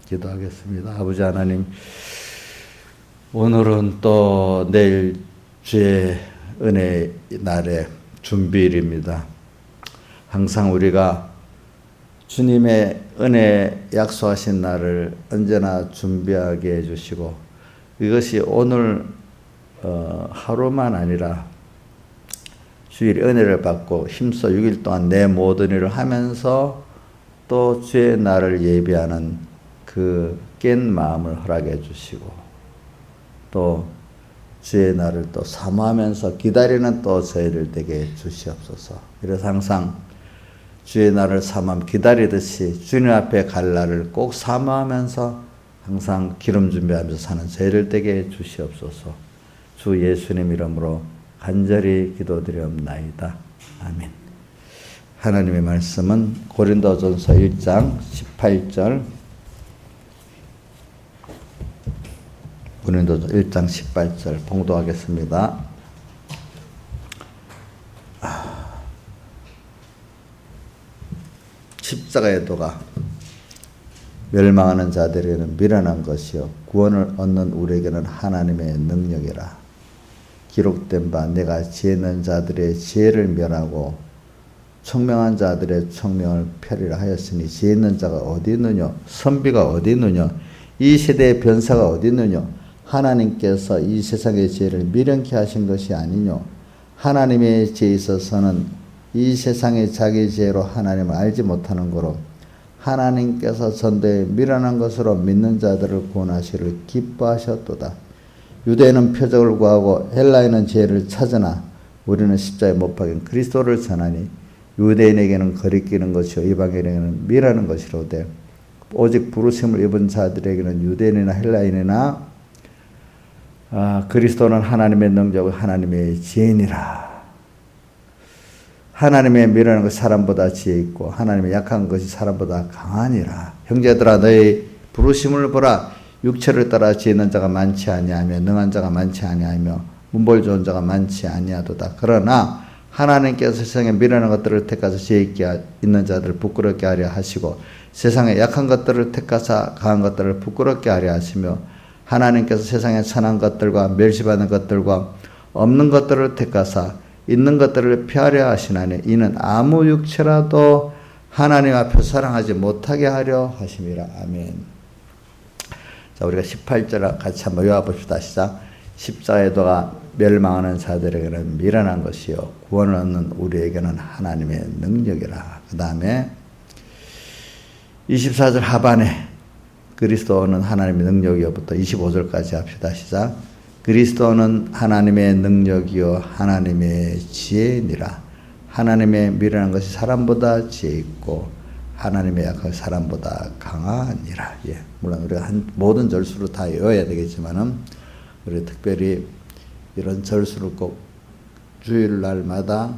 기도하겠습니다. 아버지 하나님, 오늘은 또 내일 주의 은혜 날의 준비일입니다. 항상 우리가 주님의 은혜 약속하신 날을 언제나 준비하게 해주시고, 이것이 오늘 하루만 아니라 주일 은혜를 받고 힘써 6일 동안 내 모든 일을 하면서 또 주의 날을 예비하는 그 깬 마음을 허락해 주시고, 또 주의 날을 또 사모하면서 기다리는 또 저희를 되게 주시옵소서. 그래서 항상 주의 날을 사모하며 기다리듯이 주님 앞에 갈 날을 꼭 사모하면서 항상 기름 준비하면서 사는 저희를 되게 주시옵소서. 주 예수님 이름으로 간절히 기도드리옵나이다. 아멘. 하나님의 말씀은 고린도전서 1장 18절, 고린도전서 1장 18절 봉독하겠습니다. 십자가의 도가 멸망하는 자들에게는 미련한 것이요 구원을 얻는 우리에게는 하나님의 능력이라. 기록된 바 내가 지혜 있는 자들의 지혜를 멸하고 청명한 자들의 청명을 펴리라 하였으니, 지혜 있는 자가 어디 있느냐, 선비가 어디 있느냐, 이 세대의 변사가 어디 있느냐. 하나님께서 이 세상의 지혜를 미련케 하신 것이 아니뇨. 하나님의 지혜에 있어서는 이 세상의 자기 지혜로 하나님을 알지 못하는 거로, 하나님께서 전도에 미련한 것으로 믿는 자들을 구원하시기를 기뻐하셨도다. 유대인은 표적을 구하고 헬라인은 지혜를 찾으나 우리는 십자가에 못 박인 그리스도를 전하니, 유대인에게는 거리끼는 것이요 이방인에게는 미라는 것이로되, 오직 부르심을 입은 자들에게는 유대인이나 헬라인이나 그리스도는 하나님의 능력과 하나님의 지혜니라. 하나님의 미라는 것이 사람보다 지혜 있고 하나님의 약한 것이 사람보다 강하니라. 형제들아, 너희 부르심을 보라. 육체를 따라 지혜 있는 자가 많지 아니하며 능한 자가 많지 아니하며 문벌 좋은 자가 많지 아니하도다. 그러나 하나님께서 세상에 미련한 것들을 택하사 지혜 있게 있는 자들을 부끄럽게 하려 하시고, 세상에 약한 것들을 택하사 강한 것들을 부끄럽게 하려 하시며, 하나님께서 세상에 선한 것들과 멸시받는 것들과 없는 것들을 택하사 있는 것들을 폐하려 하시나니, 이는 아무 육체라도 하나님 앞에 사랑하지 못하게 하려 하심이라. 아멘. 자, 우리가 18절 같이 한번 외워봅시다. 시작. 십자가의 도가 멸망하는 자들에게는 미련한 것이요 구원을 얻는 우리에게는 하나님의 능력이라. 그 다음에 24절 하반에 그리스도는 하나님의 능력이요부터 25절까지 합시다. 시작. 그리스도는 하나님의 능력이요 하나님의 지혜니라. 하나님의 미련한 것이 사람보다 지혜 있고 하나님의 약한 것이 사람보다 강하니라. 예, 물론 우리가 모든 절수로 다 외워야 되겠지만은, 우리 특별히 이런 절수를 꼭 주일날마다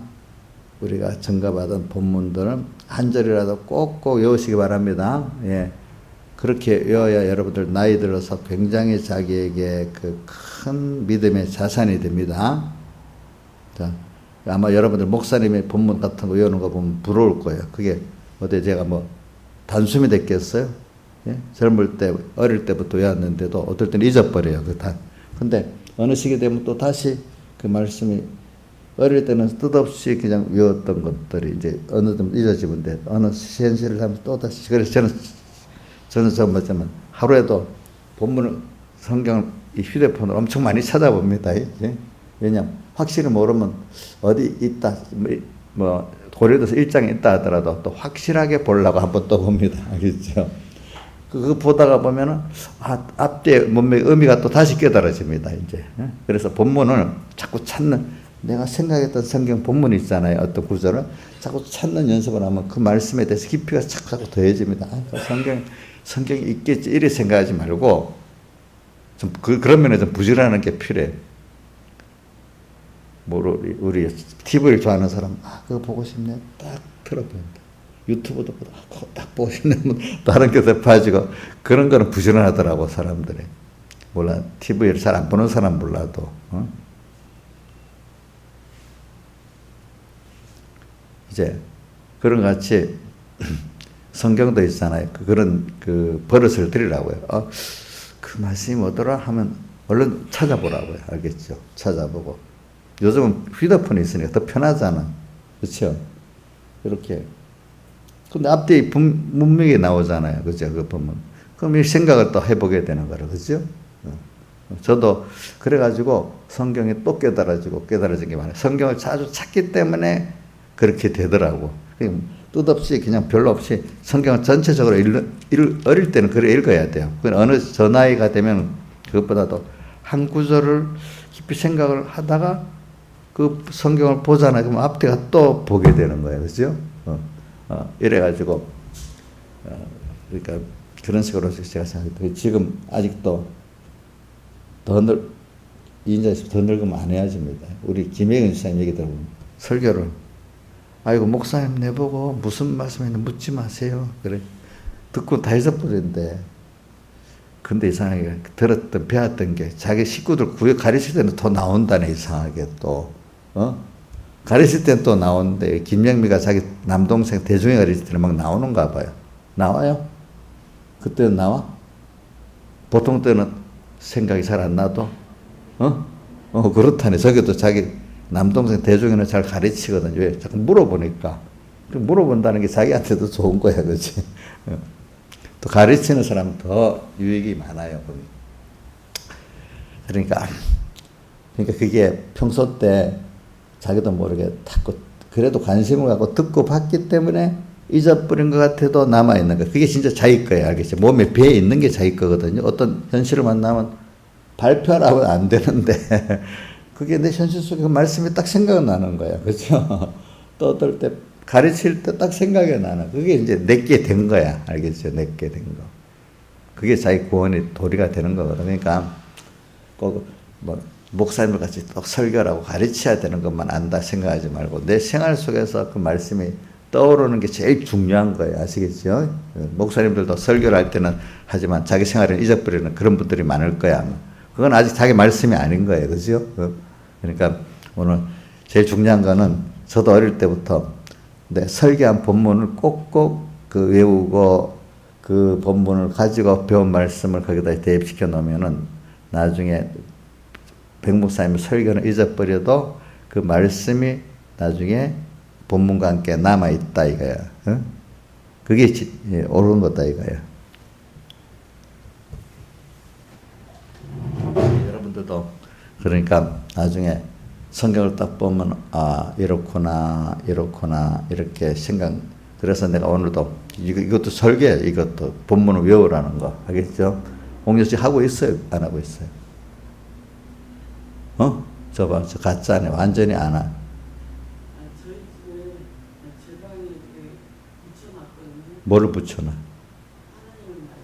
우리가 증거받은 본문들은 한 절이라도 꼭꼭 외우시기 바랍니다. 예, 그렇게 외워야 여러분들 나이 들어서 굉장히 자기에게 그 큰 믿음의 자산이 됩니다. 자, 아마 여러분들 목사님의 본문 같은 거 외우는 거 보면 부러울 거예요. 그게 어디 제가 뭐 단숨이 됐겠어요? 예? 젊을 때, 어릴 때부터 외웠는데도 어떨 때는 잊어버려요. 근데 어느 시기 되면 또 다시 그 말씀이, 어릴 때는 뜻없이 그냥 외웠던 것들이 이제 어느 좀 잊어지는데, 어느 현실을 하면 또 다시. 그래서 저는 뭐냐면 하루에도 본문을, 성경을 이 휴대폰으로 엄청 많이 찾아봅니다. 예? 왜냐하면 확실히 모르면 어디 있다, 뭐 고린도서 1장에 있다 하더라도 또 확실하게 보려고 한번 또 봅니다. 알겠죠? 그거 보다가 보면은, 앞뒤에 문맥의 의미가 또 다시 깨달아집니다, 이제. 그래서 본문을 자꾸 찾는, 내가 생각했던 성경 본문 있잖아요. 어떤 구절을 자꾸 찾는 연습을 하면 그 말씀에 대해서 깊이가 자꾸 더해집니다. 성경이 있겠지, 이래 생각하지 말고, 좀 그런 면에서 부지런한 게 필요해. 우리 TV를 좋아하는 사람, 그거 보고 싶네. 딱 틀어봅니다. 유튜브도 보다 딱 보고 싶네. 다른 것에 빠지고, 그런 거는 부지런하더라고, 사람들이. 몰라, TV를 잘 안 보는 사람 몰라도. 이제, 그런 같이, 성경도 있잖아요. 그런 그 버릇을 들이라고요. 그 말씀이 뭐더라 하면 얼른 찾아보라고요. 알겠죠? 찾아보고. 요즘은 휴대폰이 있으니까 더 편하잖아. 그렇죠? 이렇게. 근데 앞뒤 문맥이 나오잖아요. 그죠? 그 보면. 그럼 이 생각을 또 해보게 되는 거라. 그죠? 저도 그래가지고 성경이 또 깨달아진 게 많아요. 성경을 자주 찾기 때문에 그렇게 되더라고. 뜻없이 그냥 별로 없이 성경을 전체적으로 어릴 때는 그래 읽어야 돼요. 어느 저 나이가 되면 그것보다도 한 구절을 깊이 생각을 하다가 그 성경을 보잖아요. 그럼 앞뒤가 또 보게 되는 거예요. 그죠? 이래가지고, 그러니까 그런 식으로 제가 생각해요. 지금 아직도 이인자 더 늙으면 안 해야집니다. 우리 김혜근 지사님 얘기 들어보면 설교를 아이고 목사님 내보고 무슨 말씀인지 묻지 마세요. 그래 듣고 다 잊어버린대. 근데 이상하게 들었던 배웠던 게 자기 식구들 구역 가르칠 때는 또 나온다네. 이상하게 또 가르칠 때는 또 나오는데 김영미가 자기 남동생 대중에 가르칠 때는 막 나오는가 봐요. 나와요? 그때는 나와? 보통 때는 생각이 잘 안 나도 그렇다네. 저기도 자기 남동생 대중에는 잘 가르치거든요. 왜? 자꾸 물어보니까. 물어본다는 게 자기한테도 좋은 거야. 그렇지? 또 가르치는 사람은 더 유익이 많아요. 그러니까 그게 평소 때 자기도 모르게 자꾸 그래도 관심을 갖고 듣고 봤기 때문에 잊어버린 것 같아도 남아있는 거. 그게 진짜 자기 거예요. 알겠죠? 몸에 배에 있는 게 자기 거거든요. 어떤 현실을 만나면 발표하라고 안 되는데 그게 내 현실 속에 그 말씀이 딱 생각나는 거야. 그렇죠? 또 어떨 때 가르칠 때 딱 생각이 나는 그게 이제 내게 된 거야. 알겠죠? 내게 된 거. 그게 자기 구원의 도리가 되는 거거든. 그러니까 꼭 목사님을 같이 또 설교라고 가르쳐야 되는 것만 안다 생각하지 말고 내 생활 속에서 그 말씀이 떠오르는 게 제일 중요한 거예요. 아시겠죠? 목사님들도 설교를 할 때는 하지만 자기 생활을 잊어버리는 그런 분들이 많을 거야. 그건 아직 자기 말씀이 아닌 거예요. 그죠? 그러니까 오늘 제일 중요한 거는 저도 어릴 때부터 설교한 본문을 꼭꼭 외우고 그 본문을 가지고 배운 말씀을 거기다 대입시켜 놓으면은 나중에 백목사님 설교는 잊어버려도 그 말씀이 나중에 본문과 함께 남아있다 이거야. 그게 옳은 거다 이거야. 여러분들도 그러니까 나중에 성경을 딱 보면 이렇구나 이렇게 생각. 그래서 내가 오늘도 이것도 설계 이것도 본문을 외우라는 거 알겠죠? 옹여씨 하고 있어요? 안 하고 있어요? 저 봐, 저 가짜네. 완전히 안 하. 저희 집에 제 방에 붙여놨거든요. 뭐를 붙여놔? 하나님 말씀.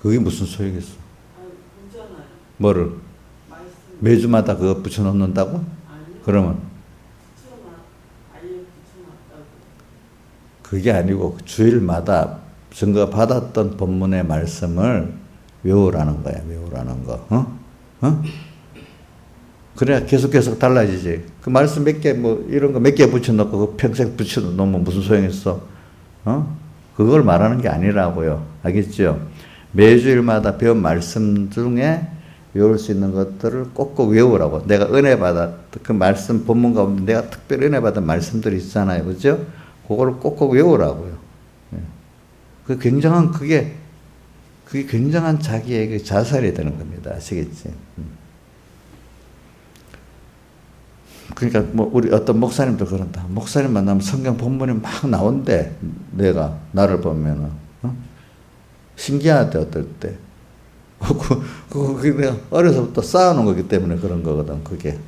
그게 무슨 소용이겠어? 보잖아요. 뭐를? 말씀. 매주마다 그거 붙여놓는다고? 아니요. 그러면? 아예 붙여놨다고. 그게 아니고 주일마다 증거 받았던 본문의 말씀을 외우라는 거야. 외우라는 거. 그래야 계속 달라지지. 그 말씀 몇 개, 이런 거 몇 개 붙여놓고, 그 평생 붙여놓으면 무슨 소용 있어? 그걸 말하는 게 아니라고요. 알겠죠? 매주일마다 배운 말씀 중에 외울 수 있는 것들을 꼭꼭 외우라고. 내가 은혜 받았, 그 말씀 본문 가운데 내가 특별히 은혜 받은 말씀들이 있잖아요. 그죠? 그거를 꼭꼭 외우라고요. 그게 굉장한 자기의 자살이 되는 겁니다. 아시겠지? 그러니까 우리 어떤 목사님도 그런다. 목사님 만나면 성경 본문이 막 나온대. 나를 보면은 신기하대 어떨 때. 그게 내가 어려서부터 쌓아놓은 거기 때문에 그런 거거든. 그게.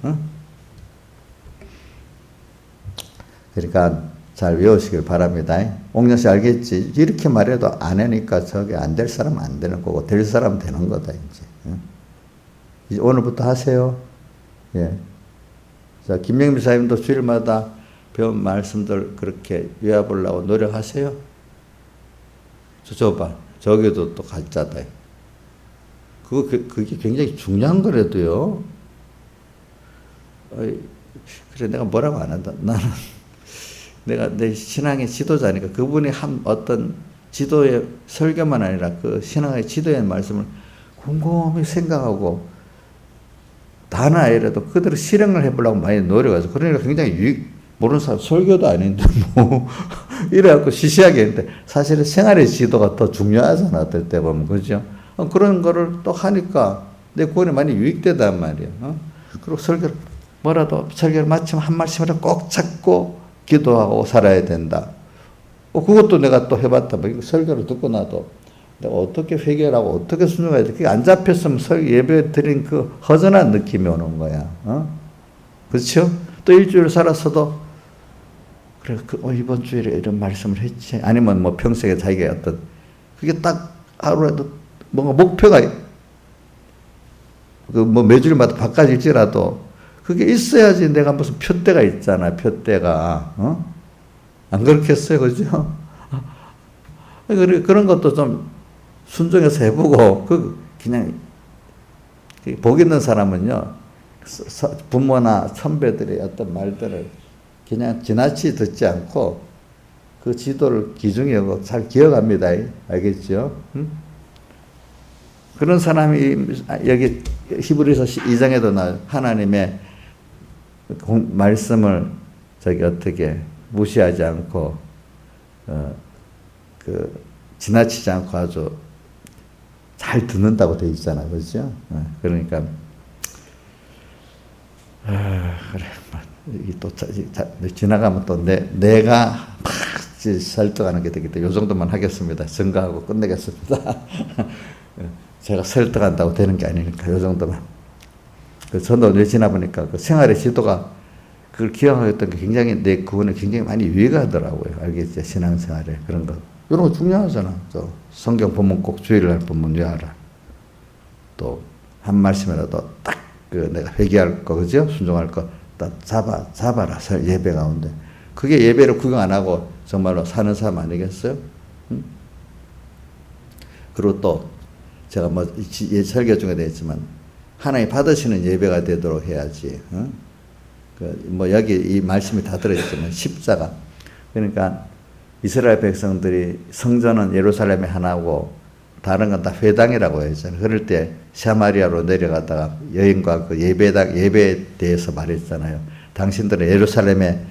그러니까 잘 외우시길 바랍니다. 옥녀씨 알겠지? 이렇게 말해도 안 하니까 저게 안 될 사람은 안 되는 거고 될 사람은 되는 거다 이제 오늘부터 하세요. 예. 자, 김영미 사님도 주일마다 배운 말씀들 그렇게 외워보려고 노력하세요. 봐. 저기도 또 가짜다. 그게 굉장히 중요한 거라도요. 그래, 내가 뭐라고 안 한다. 나는 내가 내 신앙의 지도자니까 그분이 한 어떤 지도의 설교만 아니라 그 신앙의 지도의 말씀을 곰곰이 생각하고 다는 아니라도 그대로 실행을 해보려고 많이 노력해서 그러니까 굉장히 모르는 사람 설교도 아닌데 뭐 이래갖고 시시하게 했는데 사실은 생활의 지도가 더 중요하잖아 어떨 때 보면 그죠? 그런 거를 또 하니까 내 구원에 많이 유익되단 말이야. 그리고 설교를 뭐라도 설교를 마치면 한 말씀이라도 꼭 찾고 기도하고 살아야 된다. 그것도 내가 또 해봤다. 설교를 듣고 나도 내가 어떻게 회개하고 어떻게 순종해야 돼. 그게 안 잡혔으면 예배 드린 그 허전한 느낌이 오는 거야. 그렇죠? 또 일주일 살았어도 그래 이번 주일에 이런 말씀을 했지. 아니면 뭐 평소에 자기가 어떤 그게 딱 하루라도 뭔가 목표가 그 뭐 매주일마다 바꿔질지라도 그게 있어야지 내가 무슨 표대가 있잖아. 표대가 안 그렇겠어요, 그죠? 그런 것도 좀 순종해서 해보고 그냥 복 있는 사람은요 부모나 선배들의 어떤 말들을 그냥 지나치 듣지 않고 그 지도를 기중히 여고 잘 기억합니다. 알겠죠? 그런 사람이 여기 히브리서 2장에도 나 하나님의 말씀을 어떻게 무시하지 않고 지나치지 않고 아주 잘 듣는다고 돼 있잖아, 그렇죠? 그러니까 그래 또 지나가면 또 내가 막 설득하는 게 되기 때문에 이 정도만 하겠습니다. 증거하고 끝내겠습니다. 제가 설득한다고 되는 게 아니니까 이 정도만. 전도 지나보니까 그 생활의 지도가 그걸 기억하였던 게 굉장히 내 구원에 굉장히 많이 유익하더라고요. 알겠죠? 신앙생활에 그런 거. 이런 거 중요하잖아. 또 성경 보면 꼭 주의를 할 부분 외워라. 또 한 말씀이라도 딱 내가 회개할 거, 그죠? 순종할 거 딱 잡아라. 예배 가운데. 그게 예배를 구경 안 하고 정말로 사는 사람 아니겠어요? 그리고 또 제가 뭐 설교 중에 되었지만 하나님 받으시는 예배가 되도록 해야지. 뭐 여기 이 말씀이 다 들어있지만 십자가. 그러니까 이스라엘 백성들이 성전은 예루살렘에 하나고 다른 건 다 회당이라고 했잖아요. 그럴 때 사마리아로 내려가다가 여인과 그 예배에 대해서 말했잖아요. 당신들은 예루살렘에서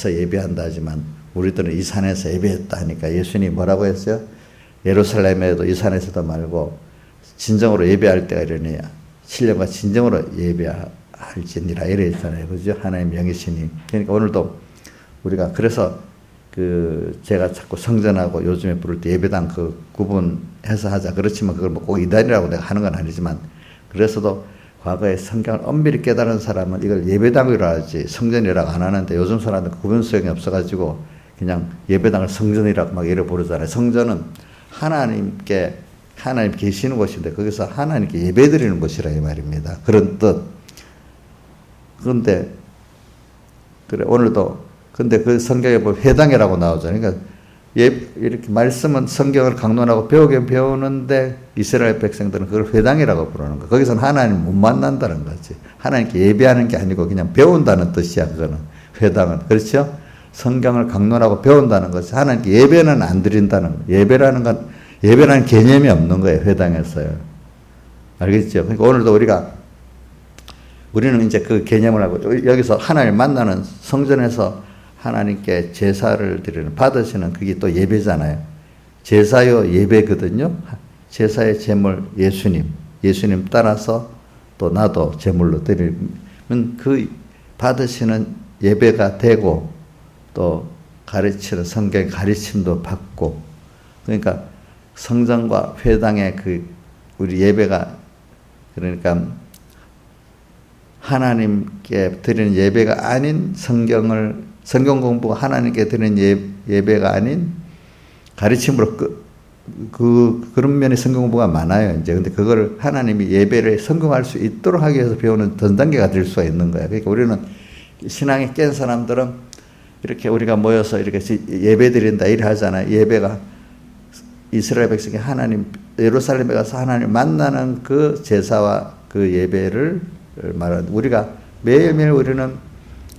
예배한다 하지만 우리들은 이 산에서 예배했다 하니까 예수님이 뭐라고 했어요? 예루살렘에도 이 산에서도 말고 진정으로 예배할 때가 이러니 신령과 진정으로 예배할지니라 이랬잖아요. 그죠? 하나님 영이시니. 그러니까 오늘도 우리가 그래서 제가 자꾸 성전하고 요즘에 부를 때 예배당 구분해서 하자. 그렇지만 그걸 뭐 꼭 이단이라고 내가 하는 건 아니지만 그래서도 과거에 성경을 엄밀히 깨달은 사람은 이걸 예배당이라고 하지 성전이라고 안 하는데 요즘 사람들은 구분성이 없어가지고 그냥 예배당을 성전이라고 막 이래 부르잖아요. 성전은 하나님 계시는 곳인데 거기서 하나님께 예배드리는 곳이라 이 말입니다. 그런 뜻. 그런데 그래 오늘도 근데 그 성경에 보면 회당이라고 나오잖아요. 그러니까 이렇게 말씀은 성경을 강론하고 배우긴 배우는데 이스라엘 백성들은 그걸 회당이라고 부르는 거예요. 거기서는 하나님 못 만난다는 거지. 하나님께 예배하는 게 아니고 그냥 배운다는 뜻이야. 그거는 회당은. 그렇죠? 성경을 강론하고 배운다는 것이 하나님께 예배는 안 드린다는 거예요. 예배라는 개념이 없는 거예요. 회당에서요. 알겠죠? 그러니까 오늘도 우리는 이제 그 개념을 하고 여기서 하나님을 만나는 성전에서 하나님께 제사를 드리는 받으시는 그게 또 예배잖아요. 제사요 예배거든요. 제사의 제물 예수님 따라서 또 나도 제물로 드리면 그 받으시는 예배가 되고 또 가르치는 성경의 가르침도 받고 그러니까 성전과 회당의 우리 예배가 그러니까 하나님께 드리는 예배가 아닌 성경 공부가 하나님께 드리는 예배가 아닌 가르침으로 그런 면의 성경 공부가 많아요. 이제 근데 그거를 하나님이 예배를 성공할 수 있도록 하기 위해서 배우는 전 단계가 될 수가 있는 거야. 그러니까 우리는 신앙이 깬 사람들은 이렇게 우리가 모여서 이렇게 예배 드린다 이래 하잖아요. 예배가 이스라엘 백성이 예루살렘에 가서 하나님 만나는 그 제사와 그 예배를 말하는 우리가 매일매일 우리는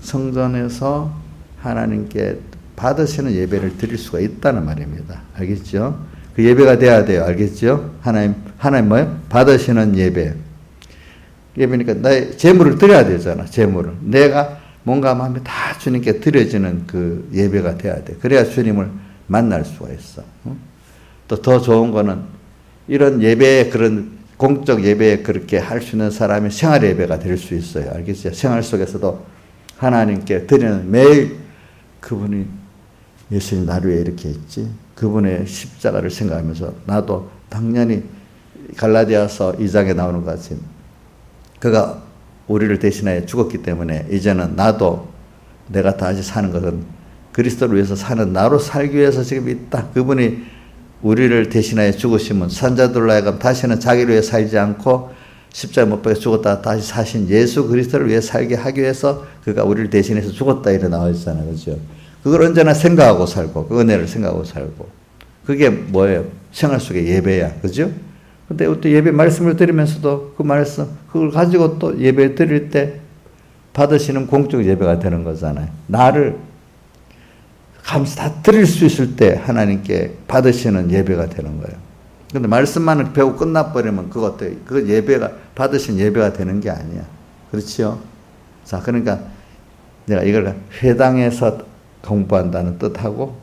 성전에서 하나님께 받으시는 예배를 드릴 수가 있다는 말입니다. 알겠죠? 그 예배가 돼야 돼요. 알겠죠? 하나님 뭐예요? 받으시는 예배. 예배니까 나의 재물을 드려야 되잖아. 재물을. 내가 뭔가 마음에 다 주님께 드려지는 그 예배가 돼야 돼. 그래야 주님을 만날 수가 있어. 또 더 좋은 거는 이런 예배에 그런 공적 예배에 그렇게 할 수 있는 사람이 생활 예배가 될 수 있어요. 알겠죠? 생활 속에서도 하나님께 드리는 매일 그분이 예수님 나를 왜 이렇게 했지? 그분의 십자가를 생각하면서 나도 당연히 갈라디아서 2장에 나오는 것 같이 그가 우리를 대신하여 죽었기 때문에 이제는 나도 내가 다시 사는 것은 그리스도를 위해서 사는 나로 살기 위해서 지금 있다. 그분이 우리를 대신하여 죽으시면 산자들로 하여금 다시는 자기를 위해 살지 않고 십자가에 못 박혀 죽었다 다시 사신 예수 그리스도를 위해 살게 하기 위해서 그가 우리를 대신해서 죽었다 이래 나와 있잖아요. 그렇죠? 그걸 언제나 생각하고 살고 그 은혜를 생각하고 살고 그게 뭐예요? 생활 속의 예배야. 그죠? 근데 또 예배 말씀을 드리면서도 그 말씀 그걸 가지고 또 예배 드릴 때 받으시는 공적 예배가 되는 거잖아요. 나를 감사 다 드릴 수 있을 때 하나님께 받으시는 예배가 되는 거예요. 근데 말씀만 배우고 끝나버리면 그거 예배가 받으신 예배가 되는 게 아니야. 그렇지요? 자, 그러니까 내가 이걸 회당에서 공부한다는 뜻하고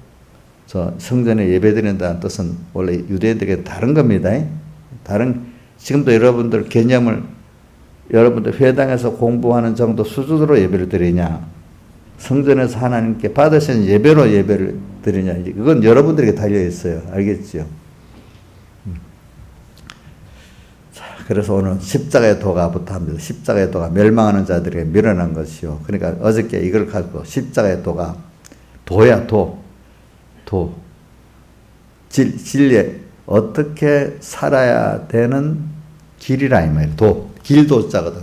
저 성전에 예배드린다는 뜻은 원래 유대인들에게 다른 겁니다. 지금도 여러분들 개념을 여러분들 회당에서 공부하는 정도 수준으로 예배를 드리냐 성전에서 하나님께 받으신 예배로 예배를 드리냐 그건 여러분들에게 달려 있어요. 알겠죠? 자, 그래서 오늘 십자가의 도가부터 합니다. 십자가의 도가 멸망하는 자들에게 밀어난 것이요. 그러니까 어저께 이걸 가지고 십자가의 도가 도야 도. 진리에 어떻게 살아야 되는 길이라 이 말이에요. 길도자거든.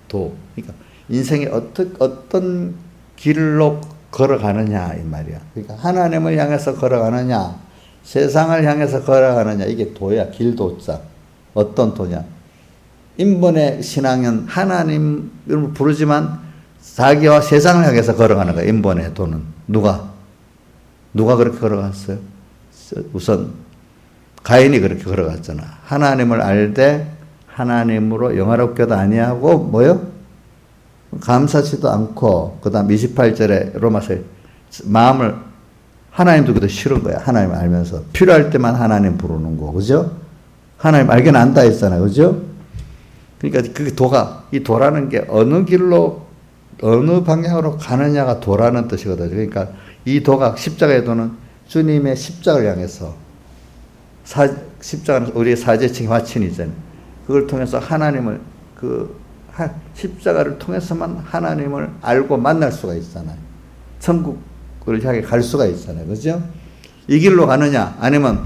도. 그러니까 인생이 어떤 길로 걸어가느냐 이 말이야. 그러니까 하나님을 향해서 걸어가느냐, 세상을 향해서 걸어가느냐 이게 도야. 길도자. 어떤 도냐? 인본의 신앙은 하나님을 부르지만 자기와 세상을 향해서 걸어가는 거야. 인본의 도는 누가 그렇게 걸어갔어요? 우선 가인이 그렇게 걸어갔잖아. 하나님을 알되 하나님으로 영화롭게도 아니하고 뭐요? 감사치도 않고 그 다음 28절에 로마서에 마음을 하나님 두기도 싫은 거야. 하나님 알면서 필요할 때만 하나님 부르는 거. 그죠? 하나님 알긴 안다 했잖아요. 그죠? 그러니까 그 이 도라는 게 어느 길로 어느 방향으로 가느냐가 도라는 뜻이거든요. 그러니까 이 도가 십자가의 도는 주님의 십자가를 향해서 십자가는 우리의 사제층의 화친이잖아요. 그걸 통해서 하나님을 십자가를 통해서만 하나님을 알고 만날 수가 있잖아요. 천국을 향해 갈 수가 있잖아요. 그죠? 이 길로 가느냐 아니면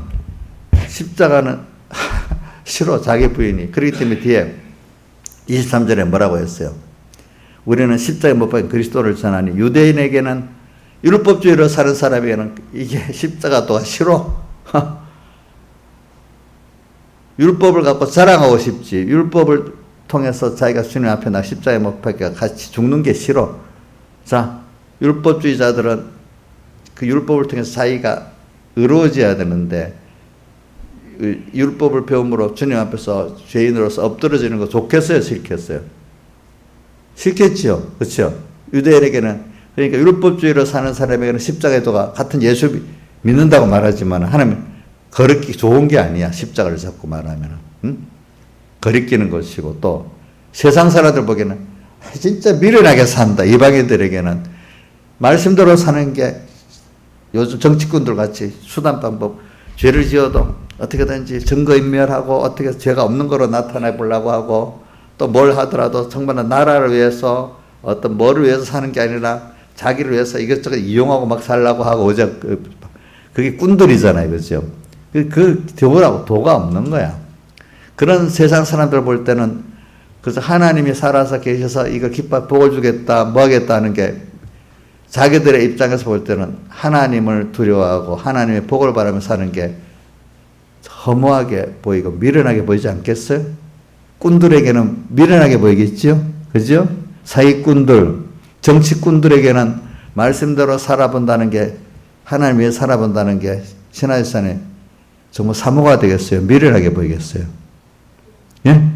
십자가는 싫어 자기 부인이. 그렇기 때문에 뒤에 23절에 뭐라고 했어요? 우리는 십자가에 못 박힌 그리스도를 전하니 유대인에게는 율법주의로 사는 사람에게는 이게 십자가도가 싫어. 율법을 갖고 자랑하고 싶지. 율법을 통해서 자기가 주님 앞에 나 십자가에 못 박혀 같이 죽는 게 싫어. 자, 율법주의자들은 그 율법을 통해서 자기가 의로워져야 되는데 율법을 배움으로 주님 앞에서 죄인으로서 엎드러지는 거 좋겠어요? 싫겠어요? 싫겠죠? 그렇죠? 유대인에게는 그러니까 율법주의로 사는 사람에게는 십자가의 도가 같은 예수 믿는다고 말하지만 하나님 거리끼 좋은 게 아니야. 십자가를 잡고 말하면 거리끼는 것이고 또 세상 사람들 보기에는 진짜 미련하게 산다. 이방인들에게는 말씀대로 사는 게 요즘 정치꾼들 같이 수단 방법 죄를 지어도 어떻게든지 증거인멸하고 어떻게 죄가 없는 거로 나타내 보려고 하고 또 뭘 하더라도 정말 나라를 위해서 어떤 뭐를 위해서 사는 게 아니라 자기를 위해서 이것저것 이용하고 막 살려고 하고 그게 꾼들이잖아요. 그죠? 그 도가 없는 거야. 그런 세상 사람들 볼 때는 그래서 하나님이 살아서 계셔서 이거 기뻐 복을 주겠다 뭐 하겠다 하는 게 자기들의 입장에서 볼 때는 하나님을 두려워하고 하나님의 복을 바라며 사는 게 허무하게 보이고 미련하게 보이지 않겠어요? 꾼들에게는 미련하게 보이겠죠? 그죠? 사기꾼들, 정치꾼들에게는 말씀대로 살아본다는 게, 하나님 위해 살아본다는 게 신화일산에 정말 사모가 되겠어요? 미련하게 보이겠어요? 예?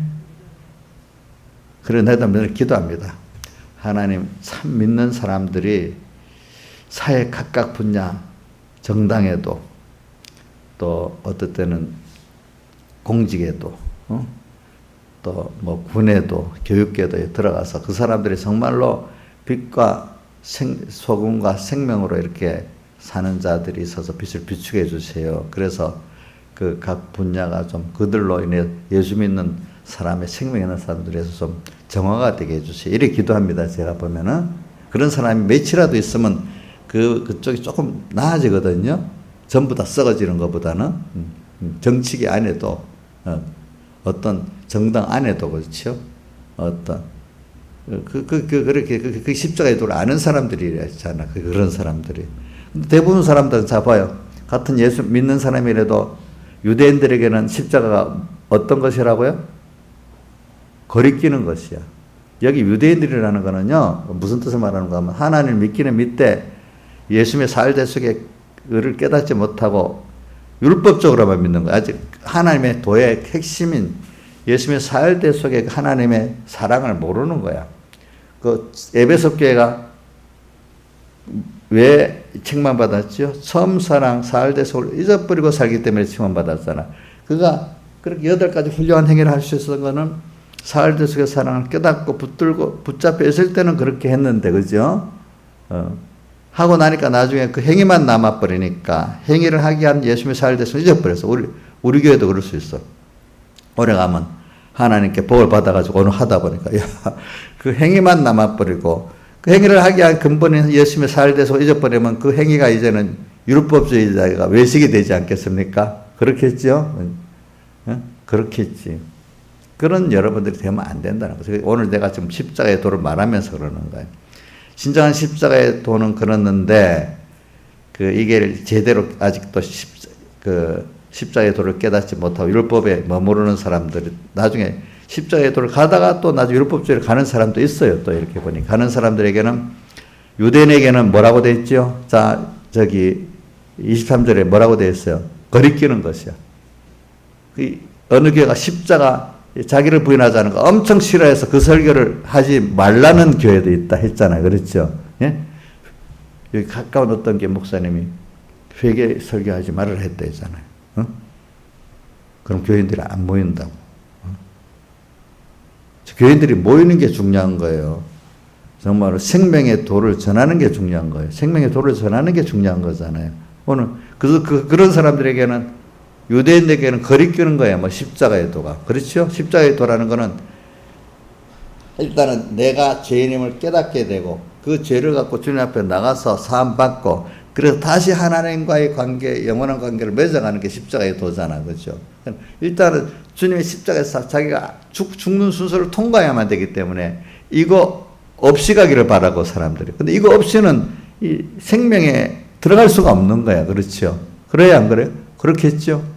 그래, 내가 늘 기도합니다. 하나님, 참 믿는 사람들이 사회 각각 분야, 정당에도, 또 어떨 때는 공직에도, 또 뭐 군에도, 교육계도 들어가서 그 사람들이 정말로 빛과 소금과 생명으로 이렇게 사는 자들이 있어서 빛을 비추게 해주세요. 그래서 그 각 분야가 좀 그들로 인해 예수 믿는 사람의 생명 있는 사람들에서 좀 정화가 되게 해주세요. 이렇게 기도합니다. 제가 보면은 그런 사람이 몇이라도 있으면 그쪽이 조금 나아지거든요. 전부 다 썩어지는 것보다는 정치계 안에도 어떤 정당 안에도 그렇죠. 어떤 그렇게 그 십자가의 도를 아는 사람들이잖아. 그런 사람들이. 대부분 사람들은 잡아요. 같은 예수 믿는 사람이라도 유대인들에게는 십자가가 어떤 것이라고요? 거리끼는 것이야. 여기 유대인들이라는 거는요, 무슨 뜻을 말하는 가 하면 하나님을 믿기는 믿되 예수님의 사흘 속에 그를 깨닫지 못하고 율법적으로만 믿는 거야. 아직 하나님의 도의 핵심인 예수님의 사흘 속에 하나님의 사랑을 모르는 거야. 그 에베소 교회가 왜 책망받았죠? 처음 사랑 사흘 속을 잊어버리고 살기 때문에 책망받았잖아. 그가 그렇게 8가지 훌륭한 행위를 할 수 있었던 거는 사흘 속의 사랑을 깨닫고 붙들고 붙잡혀 있을 때는 그렇게 했는데, 그죠? 하고 나니까 나중에 그 행위만 남아버리니까 행위를 하기 위한 예수님의 사흘 속을 잊어버렸어. 우리 교회도 그럴 수 있어. 오래 가면 하나님께 복을 받아가지고 오늘 하다 보니까 그 행위만 남아버리고 그 행위를 하기 위한 근본인 예수님의 사흘 속을 잊어버리면 그 행위가 이제는 율법주의자가 외식이 되지 않겠습니까? 그렇겠죠? 그렇겠지. 그런 여러분들이 되면 안 된다는 거죠. 오늘 내가 지금 십자가의 도를 말하면서 그러는 거예요. 진정한 십자가의 도는 그렇는데, 이게 제대로 아직도 십자가의 도를 깨닫지 못하고 율법에 머무르는 사람들이 나중에 십자가의 도를 가다가 또 나중에 율법주의를 가는 사람도 있어요. 또 이렇게 보니. 가는 사람들에게는, 유대인에게는 뭐라고 돼 있죠? 자, 23절에 뭐라고 돼 있어요? 거리끼는 것이야. 어느 교회가 십자가, 자기를 부인하지 않은 거 엄청 싫어해서 그 설교를 하지 말라는 교회도 있다 했잖아요. 그렇죠? 예? 여기 가까운 어떤 게 목사님이 회개 설교하지 말으라 했다 했잖아요. 그럼 교인들이 안 모인다고. 교인들이 모이는 게 중요한 거예요. 정말 생명의 도를 전하는 게 중요한 거예요. 생명의 도를 전하는 게 중요한 거잖아요. 오늘 그런 사람들에게는, 유대인에게는 거리끼는 거예요. 뭐 십자가의 도가. 그렇죠? 십자가의 도라는 거는 일단은 내가 죄인임을 깨닫게 되고 그 죄를 갖고 주님 앞에 나가서 사함 받고 그래서 다시 하나님과의 관계, 영원한 관계를 맺어가는 게 십자가의 도잖아. 그렇죠? 일단은 주님의 십자가에서 자기가 죽는 순서를 통과해야만 되기 때문에 이거 없이 가기를 바라고 사람들이. 근데 이거 없이는 이 생명에 들어갈 수가 없는 거야. 그렇죠? 그래야 안 그래요? 그렇겠죠?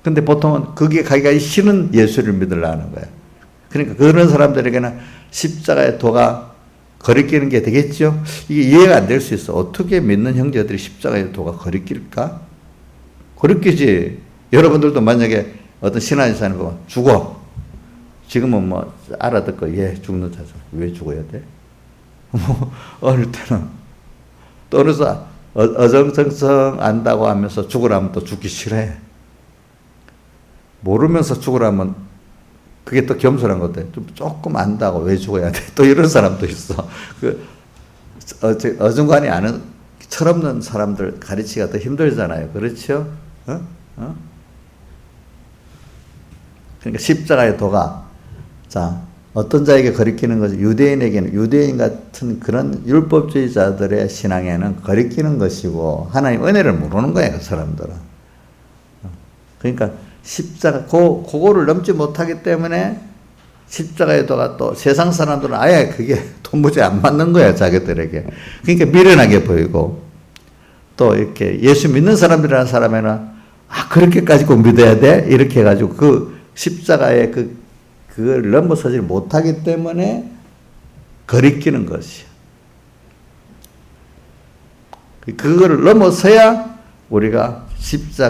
근데 보통은 거기에 가기가 싫은 예수를 믿으려는 거야. 그러니까 그런 사람들에게는 십자가의 도가 거리끼는 게 되겠죠? 이게 이해가 안 될 수 있어. 어떻게 믿는 형제들이 십자가의 도가 거리낄까? 거리끼지. 여러분들도 만약에 어떤 신앙인사는 보면 죽어. 지금은 뭐 알아듣고 예, 죽는 자죠. 왜 죽어야 돼? 뭐 어릴 때는 또 어느서 어정쩡쩡 안다고 하면서 죽으라면 또 죽기 싫어해. 모르면서 죽으라면 그게 또 겸손한 것 같아. 조금 안다고 왜 죽어야 돼? 또 이런 사람도 있어. 어중간히 아는 철없는 사람들 가르치기가 더 힘들잖아요. 그렇죠? 그러니까 십자가의 도가, 자, 어떤 자에게 거리끼는 거지? 유대인에게는, 유대인 같은 그런 율법주의자들의 신앙에는 거리끼는 것이고 하나님 은혜를 모르는 거예요. 그 사람들은. 그러니까 십자가, 그거를 넘지 못하기 때문에 십자가의 도가 또 세상 사람들은 아예 그게 도무지 안 맞는 거야, 자기들에게. 그러니까 미련하게 보이고, 또 이렇게 예수 믿는 사람들이라는 사람에는, 그렇게까지 꼭 믿어야 돼? 이렇게 해가지고 그 십자가의 그걸 넘어서지 못하기 때문에 거리끼는 것이야. 그거를 넘어서야 우리가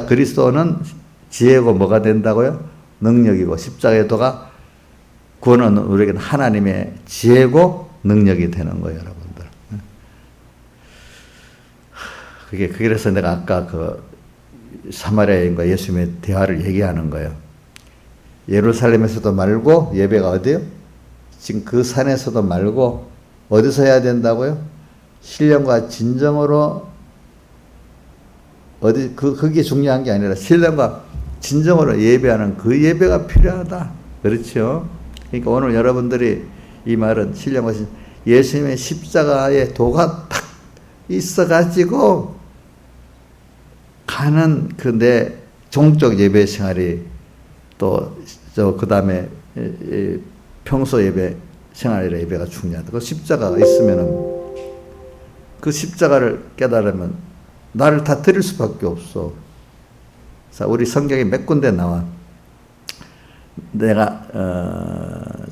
그리스도는 지혜고 뭐가 된다고요? 능력이고 십자가의 도가 구원은 우리에게는 하나님의 지혜고 능력이 되는 거예요, 여러분들. 그래서 내가 아까 그 사마리아 여인과 예수님의 대화를 얘기하는 거예요. 예루살렘에서도 말고 예배가 어디요? 지금 그 산에서도 말고 어디서 해야 된다고요? 신령과 진정으로 그게 중요한 게 아니라 신령과 진정으로 예배하는 그 예배가 필요하다. 그렇죠? 그러니까 오늘 여러분들이 이 말은 신령과 예수님의 십자가의 도가 딱 있어가지고 가는 그 내 종적 예배 생활이 또 그 다음에 평소 예배 생활이라 예배가 중요하다. 그 십자가가 있으면은 그 십자가를 깨달으면 나를 다 드릴 수밖에 없어. 자, 우리 성경에 몇 군데 나와. 내가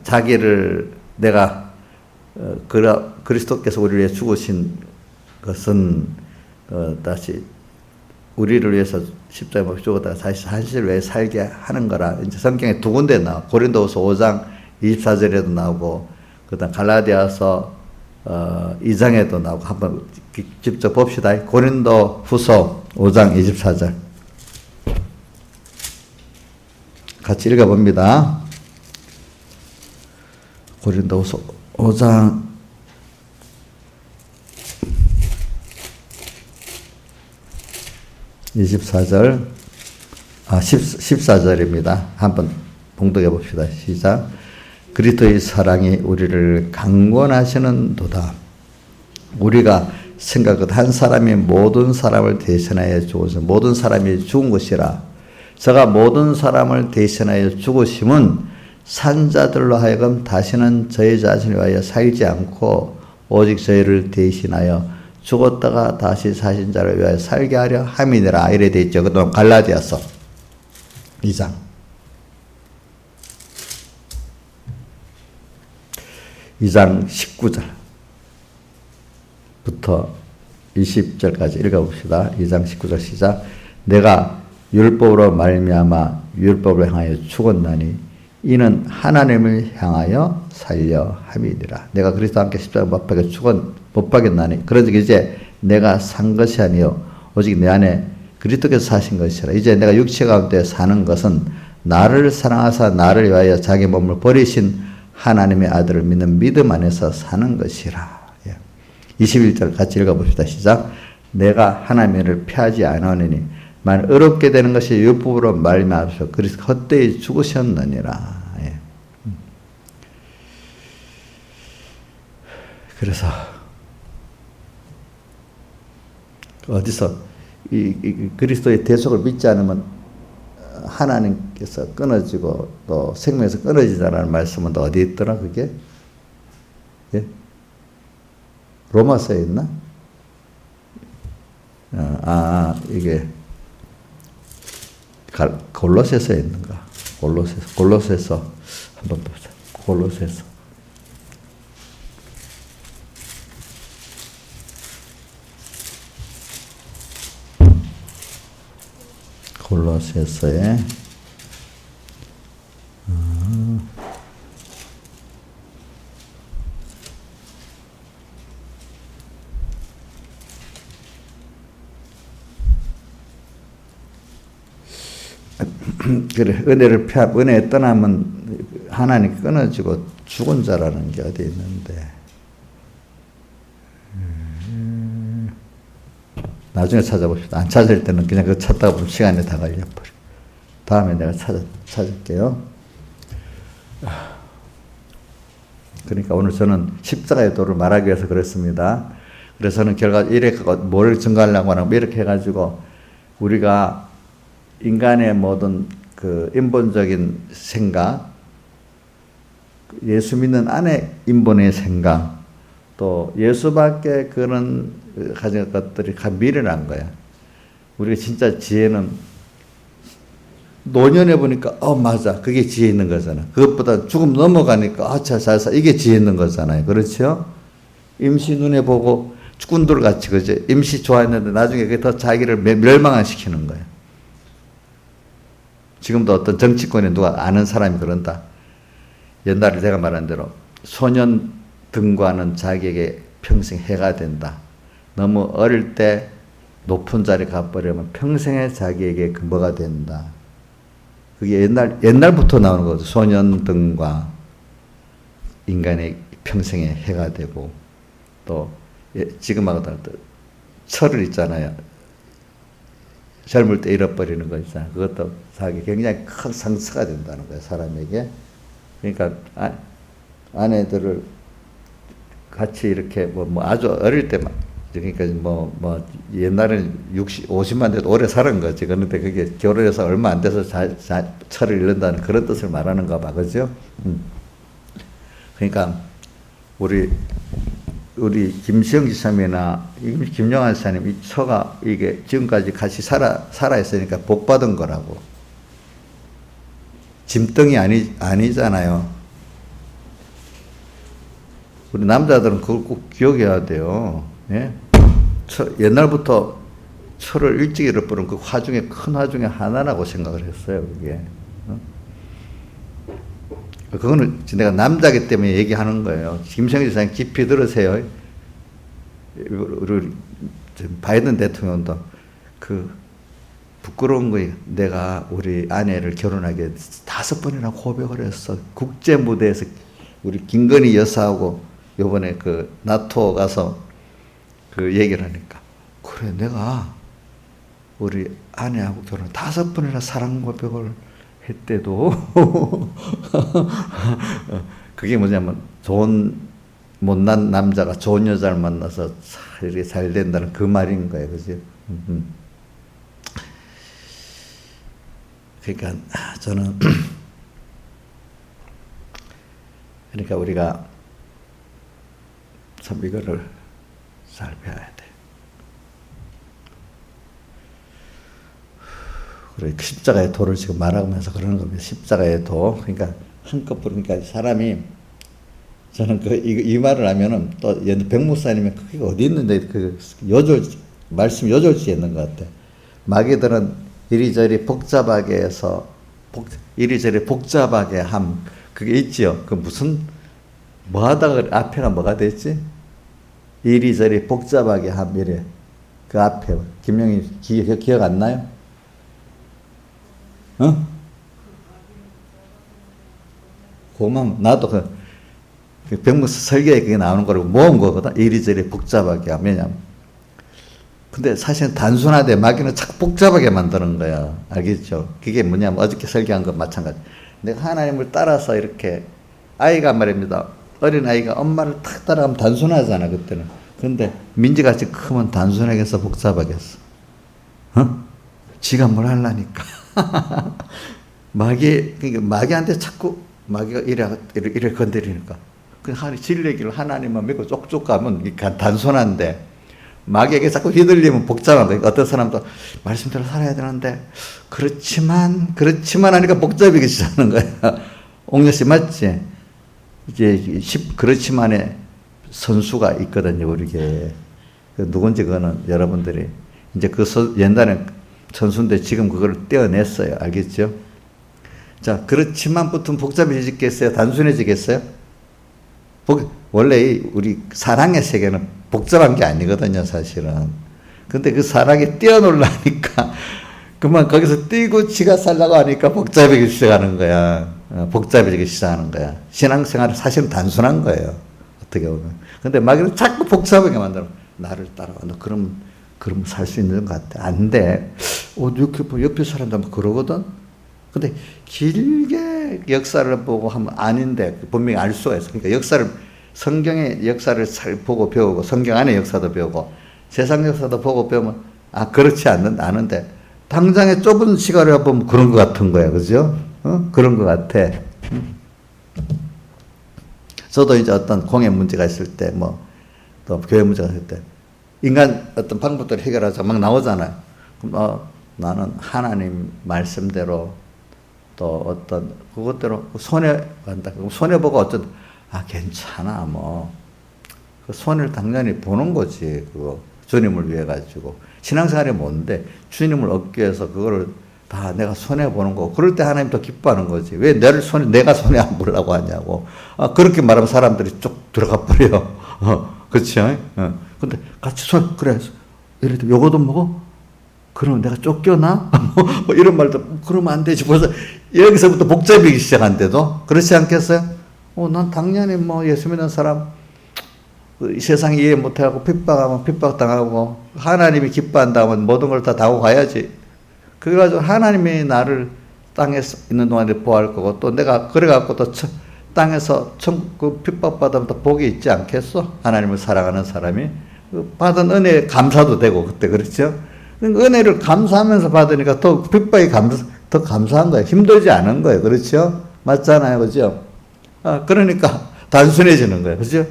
자기를 내가 그리스도께서 우리를 위해 죽으신 것은 다시 우리를 위해서 십자가에 못 죽었다가 다시 사실을 왜 살게 하는 거라. 이제 성경에 두 군데 나와. 고린도후서 5장 24절에도 나오고, 그다음 갈라디아서 2장에도 나오고. 한번 직접 봅시다. 고린도후서 5장 24절 같이 읽어봅니다. 고린도후서 5장 24절, 14절입니다. 한번 봉독해 봅시다. 시작. 그리스도의 사랑이 우리를 강권하시는 도다. 우리가 생각한 한 사람이 모든 사람을 대신하여 죽어서 모든 사람이 죽은 것이라. 저가 모든 사람을 대신하여 죽으심은 산자들로 하여금 다시는 저희 자신을 위하여 살지 않고 오직 저희를 대신하여 죽었다가 다시 사신 자를 위하여 살게 하려 함이니라. 이래 되어 있죠. 그다음 갈라디아서 2장 19절부터 20절까지 읽어봅시다. 2장 19절 시작. 내가 율법으로 말미암아 율법을 향하여 죽었나니 이는 하나님을 향하여 살려 함이니라. 내가 그리스도와 함께 십자가 못 박였나니 그러즉 이제 내가 산 것이 아니요 오직 내 안에 그리스도께서 사신 것이라. 이제 내가 육체 가운데 사는 것은 나를 사랑하사 나를 위하여 자기 몸을 버리신 하나님의 아들을 믿는 믿음 안에서 사는 것이라. 21절 같이 읽어봅시다. 시작. 내가 하나님을 피하지 않으니 만 어렵게 되는 것이 율법으로 말미암아서 그리스도 헛되이 죽으셨느니라. 그래서 어디서 이 그리스도의 대속을 믿지 않으면 하나님께서 끊어지고 또 생명에서 끊어지자라는 말씀은 또 어디 있더라 그게? 예? 로마서에 있나? 이게 골로새서에 있는가? 골로새서 한번 보자. 골로새서에 그래, 은혜에 떠나면 하나님 끊어지고 죽은 자라는 게 어디 있는데, 나중에 찾아봅시다. 안 찾을 때는 그냥 그거 찾다가 보면 시간이 다 걸려버려. 다음에 내가 찾을게요. 그러니까 오늘 저는 십자가의 도를 말하기 위해서 그랬습니다. 그래서 저는 결과 이렇게 뭘 증거하려고 하냐면 이렇게 해가지고 우리가 인간의 모든 그 인본적인 생각, 예수 믿는 안에 인본의 생각, 또 예수밖에 그런 가진 것들이 다 미련한 거야. 우리가 진짜 지혜는 노년에 보니까 맞아, 그게 지혜 있는 거잖아. 그것보다 죽음 넘어가니까 잘 사, 이게 지혜 있는 거잖아요. 그렇죠? 임시 눈에 보고 꾼들 같이 그죠? 임시 좋아했는데 나중에 그게 더 자기를 멸망시키는 거예요. 지금도 어떤 정치권에 누가 아는 사람이 그런다. 옛날에 제가 말한 대로 소년 등과는 자기에게 평생 해가 된다. 너무 어릴 때 높은 자리에 가버리면 평생에 자기에게 그 뭐가 된다. 그게 옛날부터 나오는 거죠. 소년 등과 인간의 평생에 해가 되고 또 지금 하고도 철을 있잖아요. 젊을 때 잃어버리는 거 있잖아요. 그것도 자기 굉장히 큰 상처가 된다는 거예요. 사람에게. 그러니까 아내들을 같이 이렇게 뭐 아주 어릴 때 그러니까 뭐 옛날에는 50만 돼도 오래 사는 거지. 그런데 그게 결혼해서 얼마 안 돼서 철을 잃는다는 그런 뜻을 말하는가 봐. 그죠? 그러니까 우리 김시영 지사님이나 김영환 지사님 이 처가 이게 지금까지 같이 살아 있으니까 복 받은 거라고. 짐덩이 아니잖아요. 우리 남자들은 그걸 꼭 기억해야 돼요. 예? 옛날부터 철을 일찍 잃어버린 그 화중에 큰 화중에 하나라고 생각을 했어요. 그게. 그거는 내가 남자기 때문에 얘기하는 거예요. 김성희 지사님 깊이 들으세요. 우리 바이든 대통령도 그 부끄러운 거예요. 내가 우리 아내를 결혼하게 5번이나 고백을 했어. 국제 무대에서 우리 김건희 여사하고 요번에 그 나토 가서 그 얘기를 하니까 그래 내가 우리 아내하고 결혼 5번이나 사랑 고백을 했대도 그게 뭐냐면 좋은 못난 남자가 좋은 여자를 만나서 이렇게 잘 된다는 그 말인 거예요. 그죠? 그러니까 저는 그러니까 우리가 참 이거를 잘 배워야 돼. 그래 십자가의 도를 지금 말하면서 그러는 겁니다. 십자가의 도. 그러니까 한꺼번에 그러니까 사람이 저는 이 말을 하면은 또 백목사님이 그게 어디 있는데 그 말씀 요절지에 있는 것 같아. 마귀들은 이리저리 복잡하게 해서 이리저리 복잡하게 함 그게 있지요. 그 무슨 뭐 하다가 앞에가 뭐가 됐지? 이리저리 복잡하게 함 이래. 그 앞에 김영희 기억 안 나요? 어? 고마워. 나도 그 백무스 설계에 그게 나오는 거라고 모은 거거든. 이리저리 복잡하게 하면. 왜냐면. 근데 사실은 단순하되 마귀는 자꾸 복잡하게 만드는 거야. 알겠죠? 그게 뭐냐면 어저께 설계한 것 마찬가지. 내가 하나님을 따라서 이렇게 아이가 말입니다. 어린 아이가 엄마를 탁 따라가면 단순하잖아 그때는. 근데 민지같이 크면 단순하겠어 복잡하겠어. 어? 지가 뭘 하려니까. 그러니까 마귀한테 자꾸 마귀가 이래 건드리니까. 그 질 얘기를 하나님만 믿고 쪽쪽 가면 단순한데 마귀에게 자꾸 휘둘리면 복잡한 거예요. 어떤 사람도 말씀대로 살아야 되는데 그렇지만 하니까 복잡하게 시작하는 거야. 옥녀 씨 맞지? 이제 그렇지만의 선수가 있거든요. 우리게 누군지 그거는 여러분들이 이제 옛날에 선수인데 지금 그걸 떼어냈어요. 알겠죠? 자, 그렇지만부터 복잡해지겠어요? 단순해지겠어요? 원래 우리 사랑의 세계는 복잡한 게 아니거든요, 사실은. 근데 그 사랑이 뛰어놀라니까 그만 거기서 뛰고 지가 살라고 하니까 복잡해지기 시작하는 거야. 복잡해지기 시작하는 거야. 신앙생활은 사실은 단순한 거예요. 어떻게 보면. 근데 마귀는 자꾸 복잡하게 만들어. 나를 따라와. 너 그러면 살 수 있는 것 같아. 안 돼. 옆에 사람도 그러거든. 근데 길게 역사를 보고 하면 아닌데 분명히 알 수가 있어. 그러니까 성경의 역사를 잘 보고 배우고 성경 안의 역사도 배우고 세상 역사도 보고 배우면 그렇지 않은데 당장에 좁은 시간을 보면 그런 것 같은 거야. 그죠? 그런 것 같아. 저도 이제 어떤 공예 문제가 있을 때 또 교회 문제가 있을 때 인간 어떤 방법들을 해결하자 막 나오잖아요. 그럼 나는 하나님 말씀대로 또 어떤 그것대로 손해 간다. 그럼 손해 보고 괜찮아 그 손해를 당연히 보는 거지. 그거 주님을 위해 가지고 신앙생활이 뭔데 주님을 얻기 위해서 그거를 다 내가 손해 보는 거. 그럴 때 하나님 더 기뻐하는 거지. 왜 내가 손해 안 보려고 하냐고. 그렇게 말하면 사람들이 쭉 들어가 버려. 그렇죠? 근데 같이 그래. 예를 들어 요거도 먹어? 그러면 내가 쫓겨나? 뭐 이런 말도 그러면 안 되지. 벌써 여기서부터 복잡해지기 시작한데도 그렇지 않겠어요? 난 당연히 뭐 예수 믿는 사람 세상 이해 못하고 핍박하면 핍박당하고 하나님이 기뻐한다면 모든 걸 다 다고 가야지. 그래가지고 하나님이 나를 땅에 있는 동안에 보호할 거고 또 내가 그래갖고 또 땅에서 그 핍박받으면 또 복이 있지 않겠어? 하나님을 사랑하는 사람이 받은 은혜에 감사도 되고 그때 그렇죠? 은혜를 감사하면서 받으니까 더 핍박이 더 감사한 거예요. 힘들지 않은 거예요. 그렇죠? 맞잖아요. 그죠? 그러니까 단순해지는 거예요. 그죠?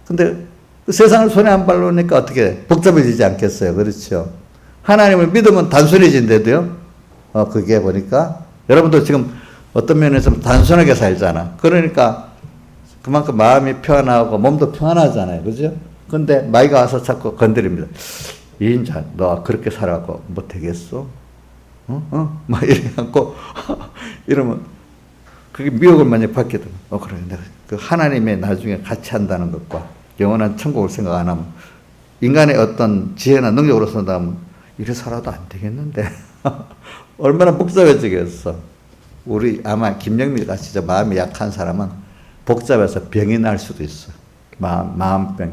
근데 세상을 손에 안 발라놓으니까 어떻게 복잡해지지 않겠어요. 그렇죠? 하나님을 믿으면 단순해진대도요. 그게 보니까 여러분도 지금 어떤 면에서 단순하게 살잖아. 그러니까 그만큼 마음이 편하고 몸도 편하잖아요. 그죠? 근데 마귀가 와서 자꾸 건드립니다. 이 인자 너 그렇게 살아갖고 뭐 되겠어? 막 이래갖고 이러면 그게 미혹을 만약 받게 되면 그래 내가 그 하나님의 나중에 같이 한다는 것과 영원한 천국을 생각 안 하면 인간의 어떤 지혜나 능력으로 산다면 이래 살아도 안 되겠는데 얼마나 복잡해지겠어. 우리 아마 김영미 같이 마음이 약한 사람은 복잡해서 병이 날 수도 있어. 마음병이.